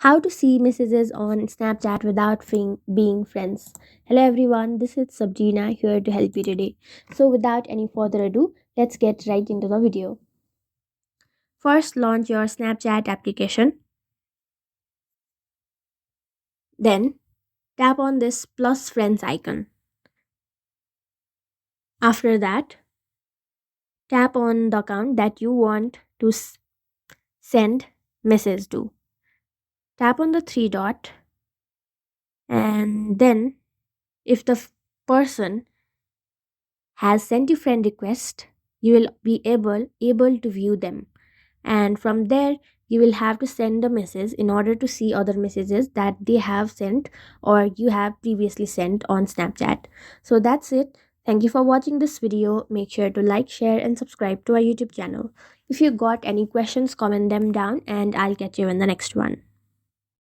How to see messages on Snapchat without being friends. Hello everyone, this is Sabjina here to help you today. So without any further ado, let's get right into the video. First, launch your Snapchat application. Then, tap on this plus friends icon. After that, tap on the account that you want to send message to. Tap on the three dot and then if the person has sent you friend request, you will be able to view them, and from there you will have to send a message in order to see other messages that they have sent or you have previously sent on Snapchat. So that's it. Thank you for watching this video. Make sure to like, share and subscribe to our YouTube channel. If you got any questions, comment them down and I'll catch you in the next one.